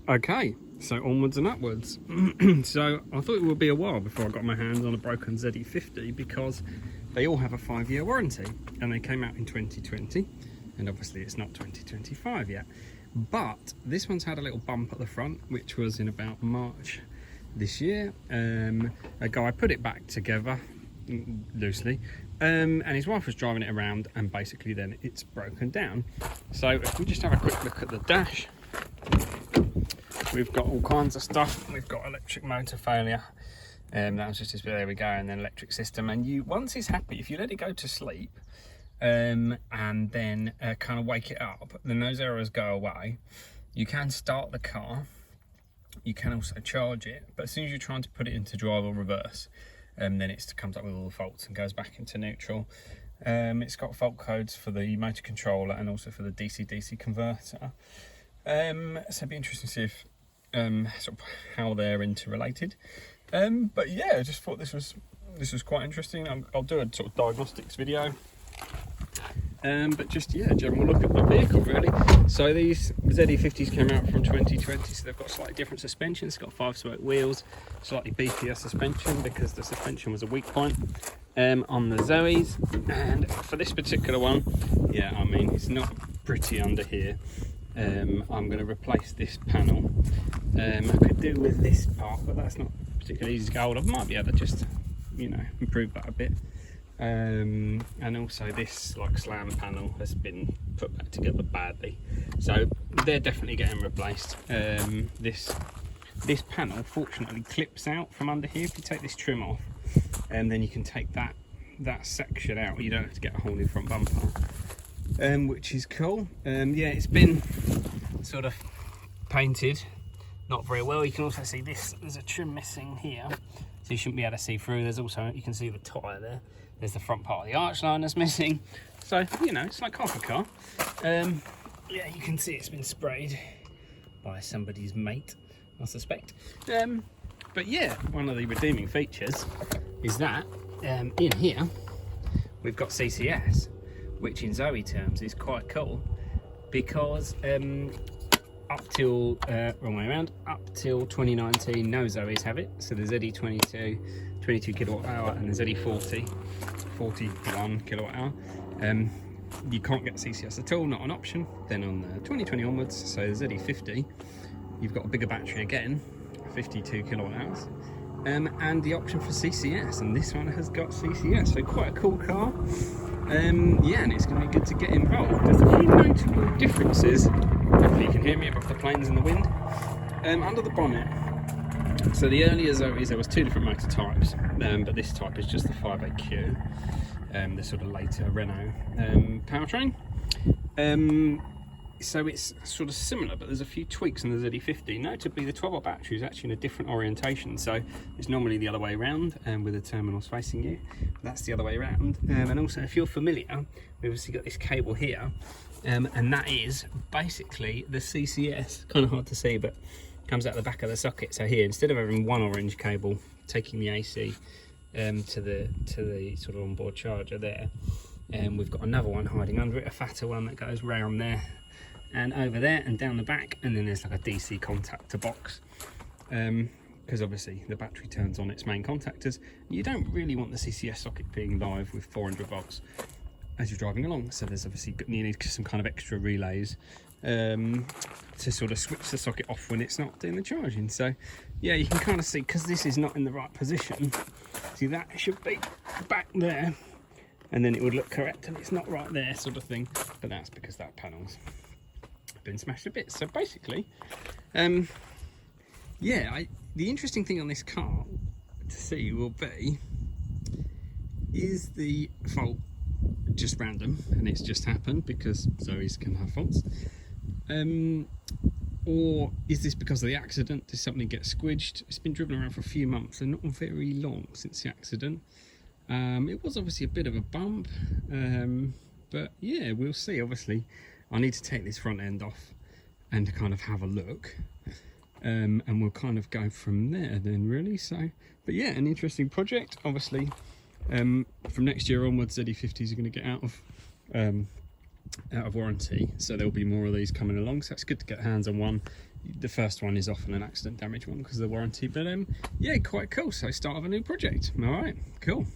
Okay, so onwards and upwards. So I thought it would be a while before I got my hands on a broken ZE50 because they all have a 5-year warranty and they came out in 2020 and obviously it's not 2025 yet. But this one's had a little bump at the front, which was in about March this year. A guy put it back together loosely and his wife was driving it around and basically then it's broken down. So if we just have a quick look at the dash, we've got all kinds of stuff. We've got electric motor failure, that was just his, there we go, and then electric system. And you, once it's happy, if you let it go to sleep and then kind of wake it up, then those errors go away. You can start the car, you can also charge it, but as soon as you're trying to put it into drive or reverse, then it comes up with all the faults and goes back into neutral. It's got fault codes for the motor controller and also for the DC-DC converter. So it'd be interesting to see if sort of how they're interrelated. But yeah, I just thought this was quite interesting. I'll do a sort of diagnostics video. But just, yeah, general look at the vehicle really. So these ZE50s came out from 2020, so they've got slightly different suspension. It's got 5-spoke wheels, slightly beefier suspension because the suspension was a weak point on the Zoes. And for this particular one, yeah, I mean, it's not pretty under here. I'm going to replace this panel. I could do with this part, but that's not particularly easy to get hold of. I might be able to just, you know, improve that a bit. And also this like slam panel has been put back together badly, so they're definitely getting replaced. This panel fortunately clips out from under here. If you take this trim off, and then you can take that section out, you don't have to get a whole new front bumper. Which is cool. Yeah, it's been sort of painted not very well. You can also see this, there's a trim missing here, so you shouldn't be able to see through. There's also, you can see the tyre there. There's the front part of the arch line that's missing. So, you know, it's like half a car. Yeah, you can see it's been sprayed by somebody's mate, I suspect. But yeah, one of the redeeming features is that in here we've got CCS, which in Zoe terms is quite cool because up till, wrong way around, up till 2019 no Zoes have it. So the ZE22, 22 kilowatt hour, and the ZE40, 41 kilowatt hour. You can't get CCS at all, not an option. Then on the 2020 onwards, so the ZE50, you've got a bigger battery again, 52 kilowatt hours. And the option for CCS, and this one has got CCS, so quite a cool car. Yeah, and it's going to be good to get involved. There's a few notable differences. Hopefully you can hear me above the planes and the wind. Under the bonnet, so the earlier Zoes, there was 2 different motor types, but this type is just the 5AQ, the sort of later Renault Powertrain. So it's sort of similar, but there's a few tweaks in the ZE50. Notably, the 12-volt battery is actually in a different orientation. So it's normally the other way around, with the terminals facing you. That's the other way around. And also, if you're familiar, we've obviously got this cable here, and that is basically the CCS. Kind of hard to see, but comes out the back of the socket. So here, instead of having one orange cable taking the AC to the sort of onboard charger there, we've got another one hiding under it, a fatter one that goes round there and over there and down the back, and then there's like a DC contactor box, because obviously the battery turns on its main contactors. You don't really want the CCS socket being live with 400 volts as you're driving along, so there's obviously, you need some kind of extra relays to sort of switch the socket off when it's not doing the charging. So yeah, you can kind of see, because this is not in the right position, see that should be back there and then it would look correct, and it's not right there sort of thing, but that's because that panel's been smashed a bit. So basically, yeah, the interesting thing on this car to see will be, is the fault just random and it's just happened because Zoes can have faults, or is this because of the accident? Did something get squidged? It's been driven around for a few months and not very long since the accident. It was obviously a bit of a bump, but yeah, we'll see. Obviously I need to take this front end off and kind of have a look, and we'll kind of go from there then really. So, but yeah, an interesting project. Obviously from next year onwards, ZE50s are going to get out of out of warranty, so there'll be more of these coming along, so it's good to get hands on one. The first one is often an accident damage one because of the warranty, but yeah, quite cool. So start of a new project. All right, cool.